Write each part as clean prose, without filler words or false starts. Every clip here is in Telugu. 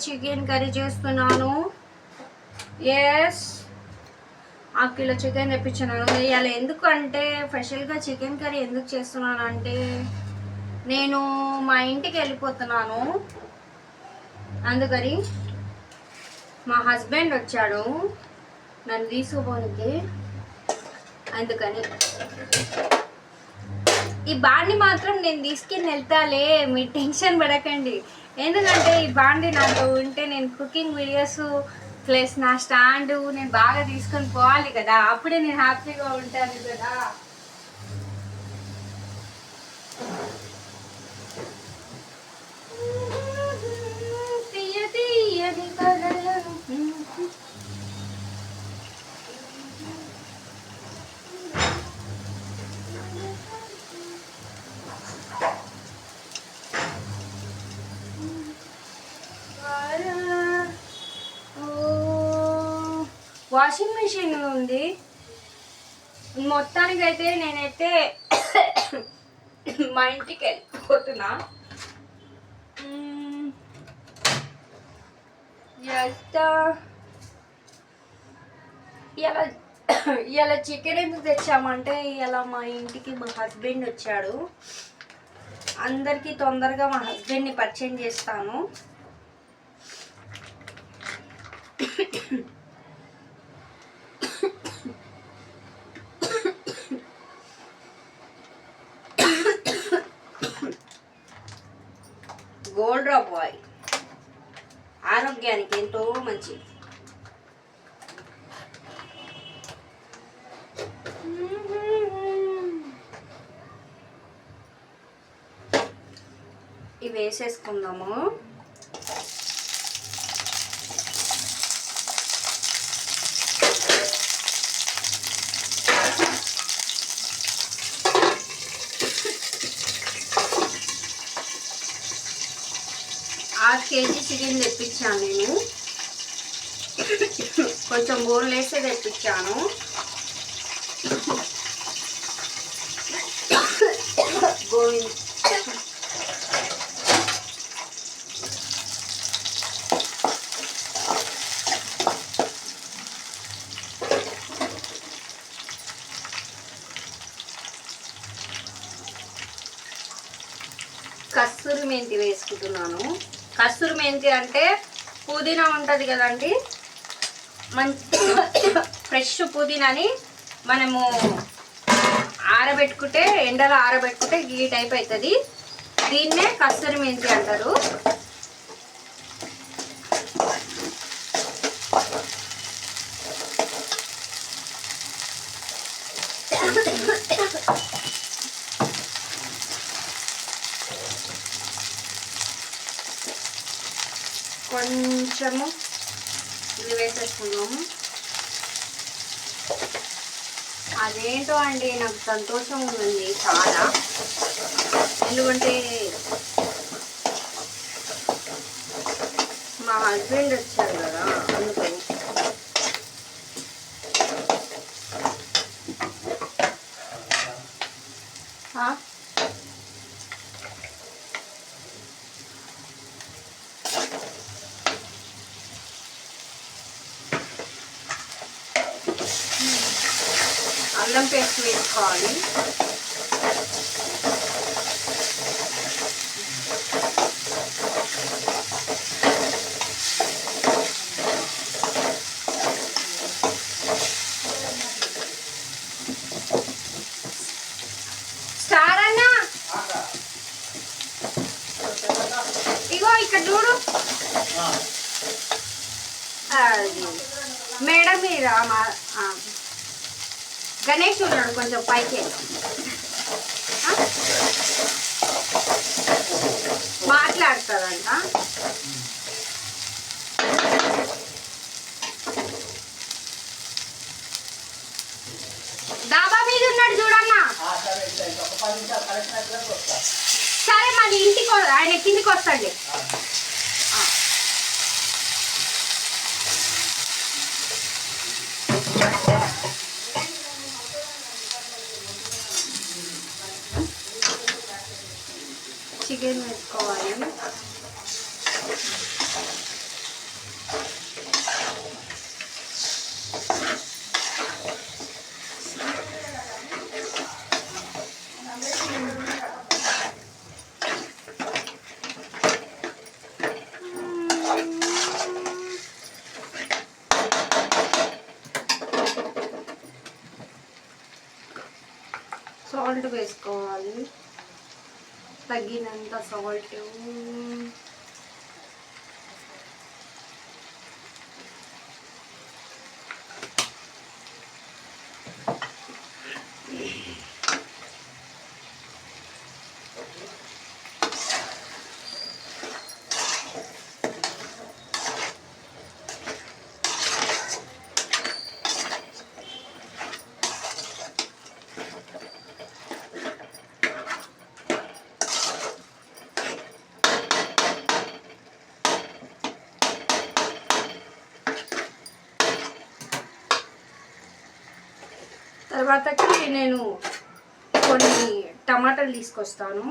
చికెన్ కర్రీ చేస్తున్నాను. ఎస్, హాఫ్ కిలో చికెన్ తెప్పించున్నాను. ఇవాళ ఎందుకంటే స్పెషల్గా చికెన్ కర్రీ ఎందుకు చేస్తున్నాను అంటే, నేను మా ఇంటికి వెళ్ళిపోతున్నాను. అందుకని మా హస్బెండ్ వచ్చాడు నన్ను తీసుకుపోనికి. అందుకని ఈ బాండి మాత్రం నేను తీసుకుని వెళ్తాలే, మీరు టెన్షన్ పడకండి. ఎందుకంటే ఈ బాండి నాతో ఉంటే నేను కుకింగ్ వీడియోస్ ప్లస్ నా స్టాండ్ నేను బాగా తీసుకొని పోవాలి కదా, అప్పుడే నేను హ్యాపీగా ఉంటాను కదా. వాషింగ్ మిషన్ ఉంది. మొత్తానికైతే నేనైతే మా ఇంటికి వెళ్ళిపోతున్నా. ఇలా చికెన్ ఎందుకు తెచ్చామంటే, ఇలా మా ఇంటికి మా హస్బెండ్ వచ్చాడు. అందరికీ తొందరగా మా హస్బెండ్ని పరిచయం చేస్తాను. గోల్డ్ డ్రాప్ ఆయిల్ ఆరోగ్యానికి ఎంతో మంచిది. ఇవి వేసేసుకుందాము. హాఫ్ కేజీ చికెన్ తెప్పించాను నేను. కొంచెం బోన్లు వేసే తెప్పించాను. గోవింద్ కస్తూరి మెంతి వేసుకుంటున్నాను. కస్తూరి మెంతి అంటే పుదీనా ఉంటుంది కదండి, మంచి ఫ్రెష్ పుదీనాని మనము ఆరబెట్టుకుంటే, ఎండలో ఆరబెట్టుకుంటే ఈ టైప్ అవుతుంది. దీన్నే కస్తూరి మెంతి అంటారు. కొంచెము ఇది వేసేసుకున్నాము. అదేంటో అండి, నాకు సంతోషం ఉంది చాలా. ఎందుకంటే మా హస్బెండ్ వచ్చారు కదా, అందుకని. అల్లం పేస్ట్ వేసుకోవాలి. స్టార్ అన్న ఇగో ఇక్కడ చూడు. మేడం మీద గణేష్ ఉన్నాడు, కొంచెం పైకి మాట్లాడతాడంట. డాబా మీద ఉన్నాడు చూడన్నా. సరే, మరి ఇంటికి ఆయన కిందికి వస్తాండి. చికెన్ వేసుకోవాలి. తగినంత సాల్ట్, తర్వాతకి నేను కొన్ని టమాటాలు తీసుకొస్తాను.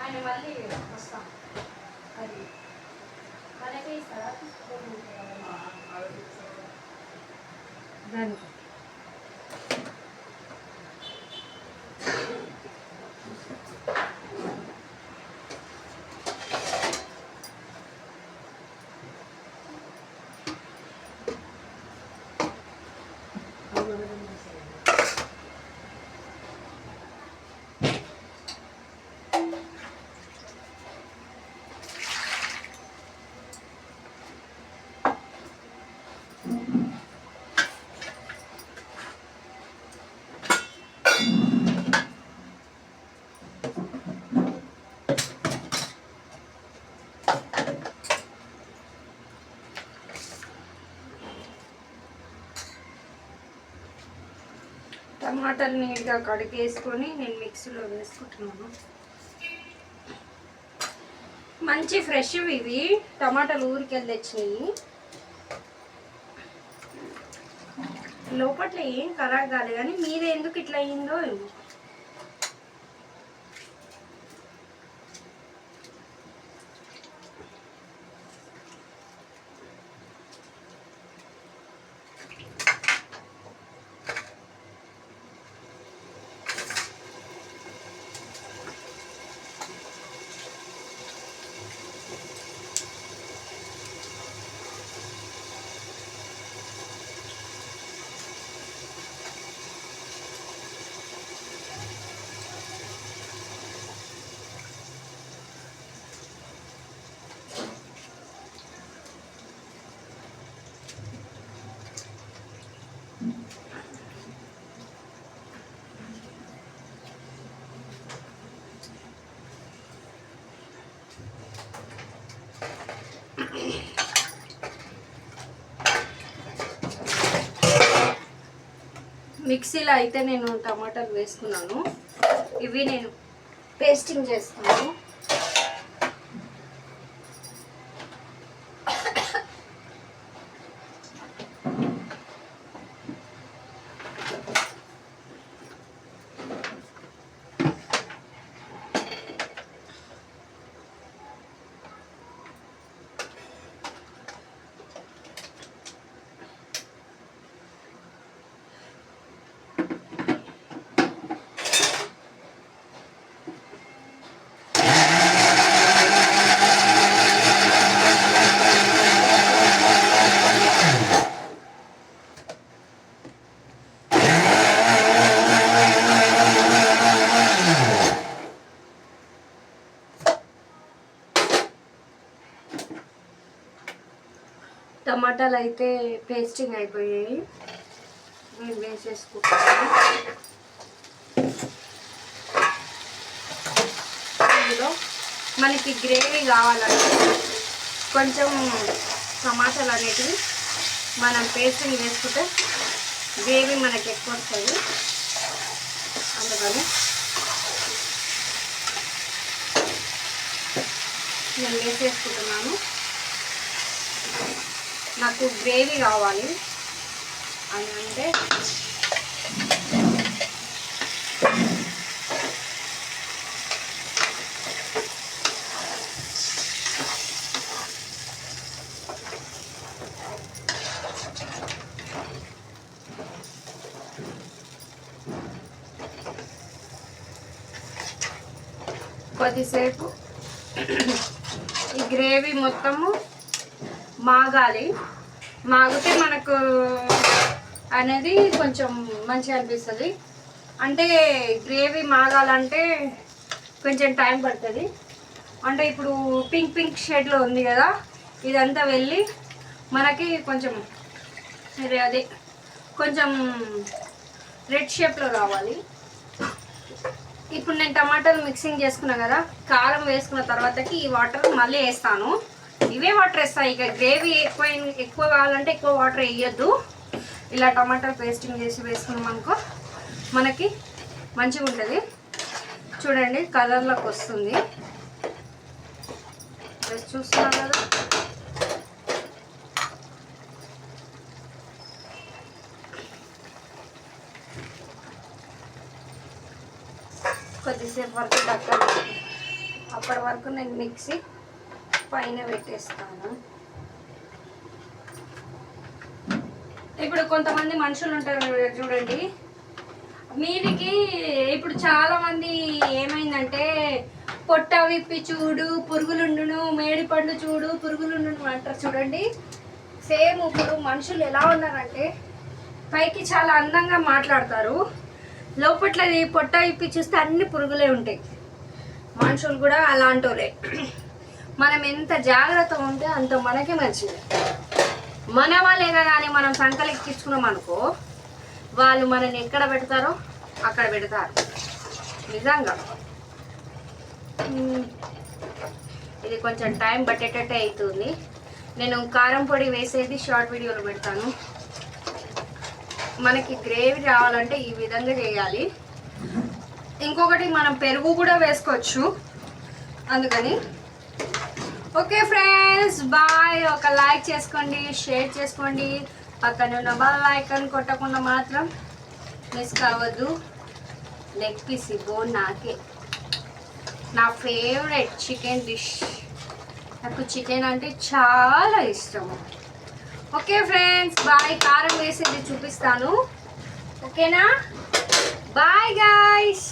ఆయన మళ్ళీ వస్తాం. అది మనకి దానికి టమాటాలు నీట్గా కడిగేసుకొని నేను మిక్సీలో వేసుకుంటున్నాను. మంచి ఫ్రెష్ ఇవి టమాటాలు ఊరికెళ్ళి తెచ్చినాయి. లోపట్ల ఏం ఖరాబ్ కాలే, కానీ మీది ఎందుకు ఇట్లా అయిందో ఏమో. మిక్సీలో అయితే నేను టమాటాలు వేసుకున్నాను. ఇవి నేను పేస్టింగ్ చేస్తాను. టమాటాలు అయితే పేస్టింగ్ అయిపోయాయి. నేను వేసేసుకుంటాను. ఇందులో మనకి గ్రేవీ కావాలంటే కొంచెం టమాటాలు అనేటివి మనం పేస్టింగ్ వేసుకుంటే గ్రేవీ మనకి ఎక్కువ వస్తుంది. అందుకని నేను వేసేసుకుంటున్నాను. నాకు గ్రేవీ కావాలి అని అంటే కొద్దిసేపు ఈ గ్రేవీ మొత్తము మాగాలి. మాగితే మనకు అనేది కొంచెం మంచిగా అనిపిస్తుంది. అంటే గ్రేవీ మాగాలంటే కొంచెం టైం పడుతుంది. అంటే ఇప్పుడు పింక్ షేడ్లో ఉంది కదా, ఇదంతా వెళ్ళి మనకి కొంచెం అదే కొంచెం రెడ్ షేప్లో రావాలి. ఇప్పుడు నేను టమాటాలు మిక్సింగ్ చేసుకున్నా కదా, కారం వేసుకున్న తర్వాతకి ఈ వాటర్ మళ్ళీ వేస్తాను. ఇవే వాటర్ వేస్తాను. ఇక గ్రేవీ ఎక్కువ కావాలంటే ఎక్కువ వాటర్ వేయొద్దు. ఇలా టమాటాలు పేస్టింగ్ చేసి వేసుకున్నాం అనుకో మనకి మంచిగా ఉంటుంది. చూడండి కలర్లోకి వస్తుంది, చూస్తున్నారు కదా. కొద్దిసేపు వరకు పక్కన, అప్పటి వరకు నేను మిక్సీ పైన పెట్టేస్తాను. ఇప్పుడు కొంతమంది మనుషులు ఉంటారు చూడండి, మీదికి ఇప్పుడు చాలా మంది ఏమైందంటే పొట్ట విప్పి చూడు పురుగులుండును, మేడి పండు చూడు పురుగులుండును అంటారు చూడండి. సేమ్ ఇప్పుడు మనుషులు ఎలా ఉన్నారంటే పైకి చాలా అందంగా మాట్లాడతారు, లోపట్ల పొట్ట విప్పి చూస్తే అన్ని పురుగులే ఉంటాయి. మనుషులు కూడా అలాంటోలే. మనం ఎంత జాగ్రత్తగా ఉంటే అంత మనకే మంచిది. మన వాళ్ళే కదా అని మనం సంకలు ఎక్కించుకున్నాం అనుకో, వాళ్ళు మనని ఎక్కడ పెడతారో అక్కడ పెడతారు నిజంగా. ఇది కొంచెం టైం పట్టేటట్టే అవుతుంది. నేను కారం పొడి వేసేది షార్ట్ వీడియోలో పెడతాను. మనకి గ్రేవీ రావాలంటే ఈ విధంగా చేయాలి. ఇంకొకటి మనం పెరుగు కూడా వేసుకోవచ్చు అందుకని. Okay friends bye. ఒక లైక్ చేసుకోండి, షేర్ చేసుకోండి, పక్కన ఉన్న బెల్ ఐకాన్ కొట్టకుండా మాత్రం మిస్ కావద్దు. లెగ్ పీస్ బోన్ నాకే, నా ఫేవరెట్ చికెన్ డిష్. నాకు చికెన్ అంటే చాలా ఇష్టము. Okay friends bye. కారం వేసేది చూపిస్తాను, ఓకేనా? Bye guys.